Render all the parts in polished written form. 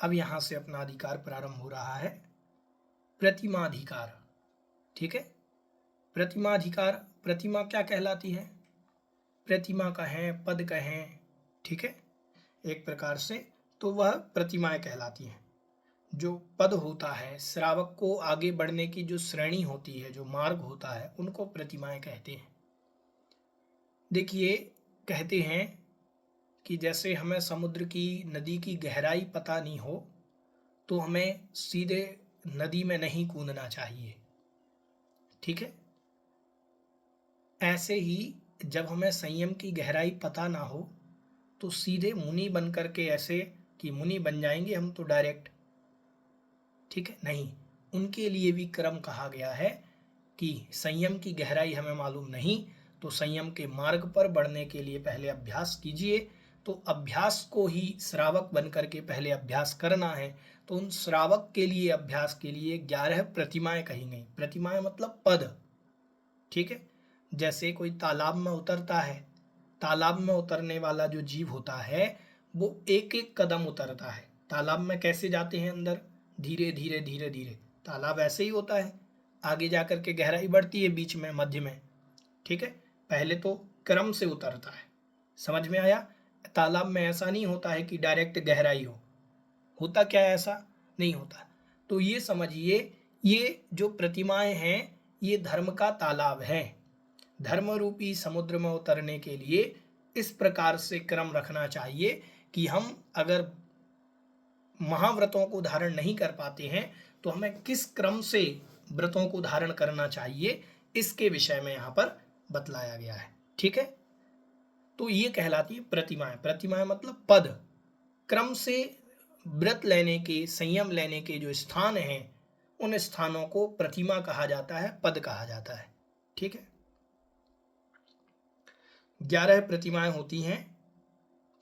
अब यहां से अपना अधिकार प्रारंभ हो रहा है, प्रतिमाधिकार। ठीक है, प्रतिमाधिकार, प्रतिमा क्या कहलाती है? प्रतिमा कहें, पद कहें, ठीक है, एक प्रकार से तो वह प्रतिमाएं कहलाती हैं। जो पद होता है, श्रावक को आगे बढ़ने की जो श्रेणी होती है, जो मार्ग होता है, उनको प्रतिमाएं कहते हैं। देखिए, कहते हैं कि जैसे हमें समुद्र की, नदी की गहराई पता नहीं हो तो हमें सीधे नदी में नहीं कूदना चाहिए। ठीक है, ऐसे ही जब हमें संयम की गहराई पता ना हो तो सीधे मुनि बन करके, ऐसे कि मुनि बन जाएंगे हम तो डायरेक्ट, ठीक है, नहीं, उनके लिए भी क्रम कहा गया है कि संयम की गहराई हमें मालूम नहीं तो संयम के मार्ग पर बढ़ने के लिए पहले अभ्यास कीजिए। तो अभ्यास को ही श्रावक बन करके पहले अभ्यास करना है। तो उन श्रावक के लिए, अभ्यास के लिए 11 प्रतिमाएं कही गई। प्रतिमाएं मतलब पद। ठीक है, जैसे कोई तालाब में उतरता है, तालाब में उतरने वाला जो जीव होता है वो एक एक कदम उतरता है। तालाब में कैसे जाते हैं अंदर? धीरे धीरे धीरे धीरे। तालाब ऐसे ही होता है, आगे जाकर के गहराई बढ़ती है, बीच में, मध्य में। ठीक है, पहले तो क्रम से उतरता है। समझ में आया? तालाब में ऐसा नहीं होता है कि डायरेक्ट गहराई हो, होता क्या है, ऐसा नहीं होता। तो ये समझिए, ये जो प्रतिमाएं हैं ये धर्म का तालाब है। धर्म रूपी समुद्र में उतरने के लिए इस प्रकार से क्रम रखना चाहिए कि हम अगर महाव्रतों को धारण नहीं कर पाते हैं तो हमें किस क्रम से व्रतों को धारण करना चाहिए, इसके विषय में यहाँ पर बतलाया गया है। ठीक है, तो ये कहलाती है प्रतिमाएं। प्रतिमाएं मतलब पद। क्रम से व्रत लेने के, संयम लेने के जो स्थान हैं, उन स्थानों को प्रतिमा कहा जाता है, पद कहा जाता है। ठीक है, 11 प्रतिमाएं होती हैं।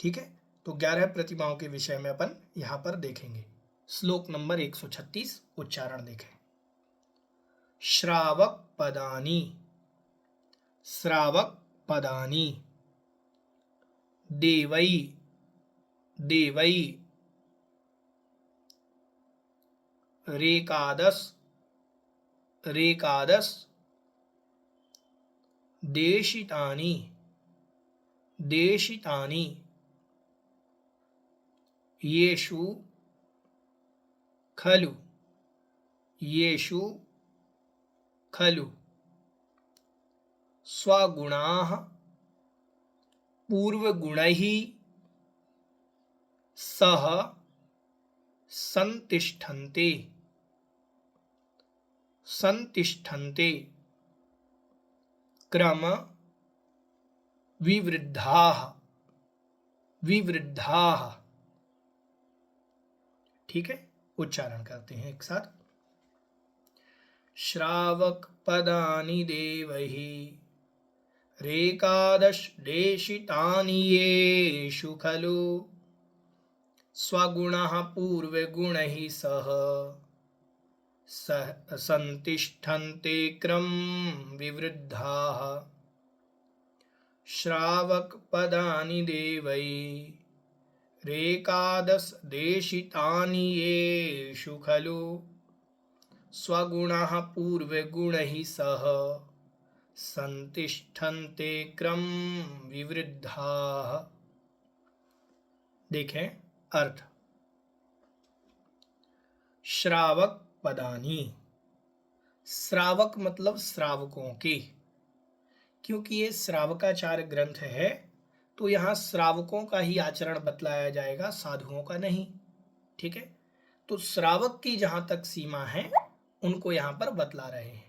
ठीक है, तो 11 प्रतिमाओं के विषय में अपन यहां पर देखेंगे। श्लोक नंबर 136 उच्चारण देखें। श्रावक पदानी, श्रावक पदानी, देवई, देवई, रेकादश, रेकादश, देशितानि, देशितानि, येषु खलु, येषु खलु, स्वगुणाः पूर्वगुणैः सह संतिष्ठन्ते, संतिष्ठन्ते क्रम विवृद्धाः, विवृद्धाः। ठीक है, उच्चारण करते हैं एक साथ। श्रावक पदानि देवहि, रेकादश देशितानि येषु खलु, स्वगुणः पूर्वगुणैः सह संतिष्ठन्ते क्रम विवृद्धाः। श्रावक पदानि देवै, रेकादश देशितानि येषु खलु, स्वगुणः पूर्वगुणैः सह संतिष्ठन्ते क्रम विवृद्धाः। देखें अर्थ। श्रावक पदानी, श्रावक मतलब श्रावकों के, क्योंकि ये श्रावकाचार्य ग्रंथ है तो यहाँ श्रावकों का ही आचरण बतलाया जाएगा, साधुओं का नहीं। ठीक है, तो श्रावक की जहां तक सीमा है उनको यहाँ पर बतला रहे हैं।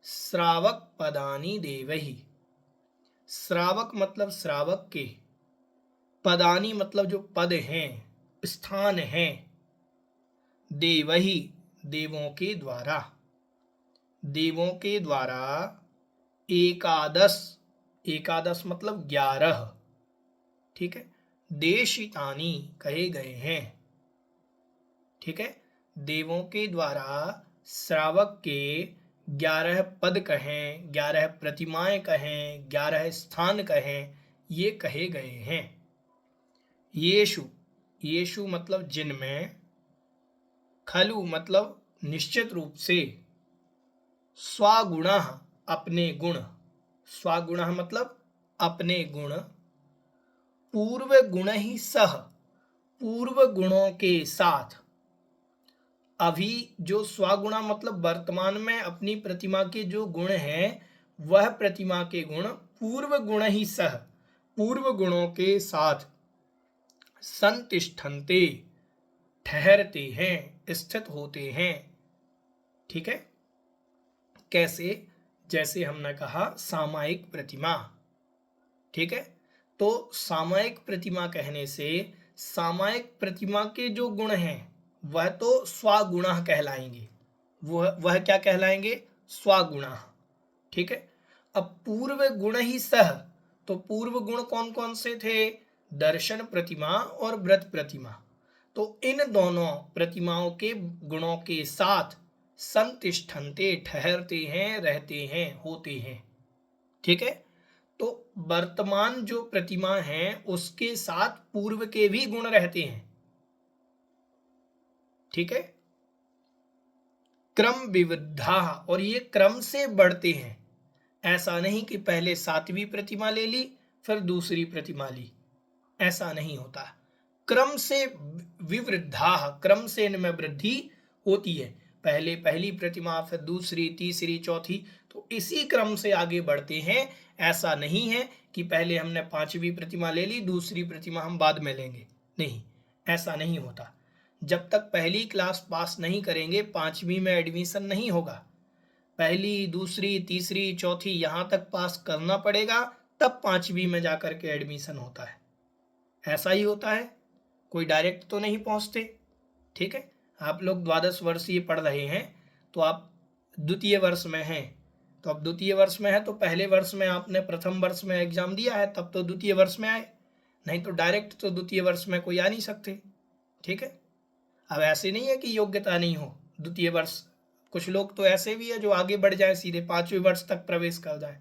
श्रावक पदानी देवहि, श्रावक मतलब श्रावक के, पदानी मतलब जो पद हैं, स्थान हैं, देवहि देवों के द्वारा, देवों के द्वारा, एकादश, एकादश मतलब 11, ठीक है, देशितानी कहे गए हैं। ठीक है, देवों के द्वारा श्रावक के 11 पद कहें, 11 प्रतिमाएं कहें, 11 स्थान कहें, ये कहे गए हैं। येषु, येषु मतलब जिनमें, खलु मतलब निश्चित रूप से, स्वागुणः अपने गुण, स्वागुणः मतलब अपने गुण, पूर्व गुण ही सह पूर्व गुणों के साथ, अभी जो स्वागुणा मतलब वर्तमान में अपनी प्रतिमा के जो गुण हैं वह प्रतिमा के गुण पूर्व गुण ही सह पूर्व गुणों के साथ संतिष्ठन्ते ठहरते हैं, स्थित होते हैं। ठीक है, कैसे? जैसे हमने कहा सामायिक प्रतिमा। ठीक है, तो सामायिक प्रतिमा कहने से सामायिक प्रतिमा के जो गुण हैं वह तो स्वागुणः कहलाएंगे, वह क्या कहलाएंगे? स्वागुणः। ठीक है, अब पूर्व गुण ही सह, तो पूर्व गुण कौन कौन से थे? दर्शन प्रतिमा और व्रत प्रतिमा। तो इन दोनों प्रतिमाओं के गुणों के साथ संतिष्ठन्ते ठहरते हैं, रहते हैं, होते हैं। ठीक है, तो वर्तमान जो प्रतिमा है उसके साथ पूर्व के भी गुण रहते हैं। ठीक है, क्रम विविधा, और ये क्रम से बढ़ते हैं। ऐसा नहीं कि पहले 7वीं प्रतिमा ले ली फिर दूसरी प्रतिमा ली, ऐसा नहीं होता। क्रम से विवृद्धा, क्रम से इनमें वृद्धि होती है। पहले पहली प्रतिमा फिर दूसरी, तीसरी, चौथी, तो इसी क्रम से आगे बढ़ते हैं। ऐसा नहीं है कि पहले हमने 5वीं प्रतिमा ले ली, दूसरी प्रतिमा हम बाद में लेंगे, नहीं, ऐसा नहीं होता। जब तक पहली क्लास पास नहीं करेंगे 5वीं में एडमिशन नहीं होगा। पहली, दूसरी, तीसरी, चौथी यहाँ तक पास करना पड़ेगा, तब 5वीं में जाकर के एडमिशन होता है। ऐसा ही होता है, कोई डायरेक्ट तो नहीं पहुँचते। ठीक है, आप लोग 12 वर्षीय पढ़ रहे हैं तो आप द्वितीय वर्ष में हैं, तो अब द्वितीय वर्ष में है तो पहले वर्ष में आपने प्रथम वर्ष में एग्जाम दिया है, तब तो द्वितीय वर्ष में आए, नहीं तो डायरेक्ट तो द्वितीय वर्ष में कोई आ नहीं सकते। ठीक है, अब ऐसे नहीं है कि योग्यता नहीं हो द्वितीय वर्ष, कुछ लोग तो ऐसे भी है जो आगे बढ़ जाए, सीधे 5वें वर्ष तक प्रवेश कर जाए,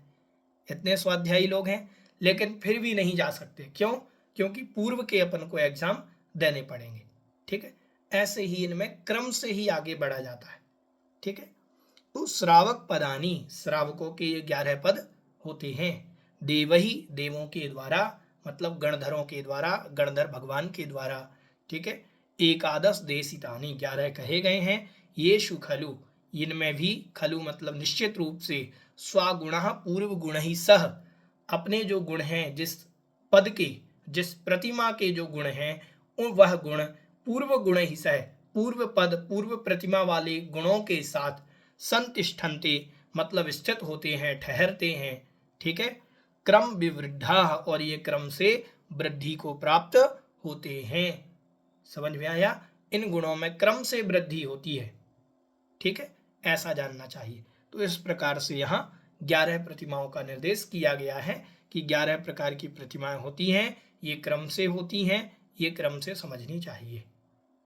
इतने स्वाध्यायी लोग हैं, लेकिन फिर भी नहीं जा सकते। क्यों? क्योंकि पूर्व के अपन को एग्जाम देने पड़ेंगे। ठीक है, ऐसे ही इनमें क्रम से ही आगे बढ़ा जाता है। ठीक है, तो श्रावक पदानी, श्रावकों के 11 पद होते हैं। देवही, देवों के द्वारा, मतलब गणधरों के द्वारा, गणधर भगवान के द्वारा। ठीक है, एकादश देशितानी, 11 कहे गए हैं। येषु खलु, इनमें भी, खलु मतलब निश्चित रूप से, स्वागुणः पूर्व गुण ही सह, अपने जो गुण हैं, जिस पद के, जिस प्रतिमा के जो गुण हैं, वह गुण पूर्व गुण ही सह, पूर्व पद, पूर्व प्रतिमा वाले गुणों के साथ संतिष्ठन्ते मतलब स्थित होते हैं, ठहरते हैं। ठीक है, क्रम विवृद्धा, और ये क्रम से वृद्धि को प्राप्त होते हैं। समझ में आया? इन गुणों में क्रम से वृद्धि होती है। ठीक है, ऐसा जानना चाहिए। तो इस प्रकार से यहाँ 11 प्रतिमाओं का निर्देश किया गया है कि 11 प्रकार की प्रतिमाएं होती हैं, ये क्रम से होती हैं, ये क्रम से समझनी चाहिए।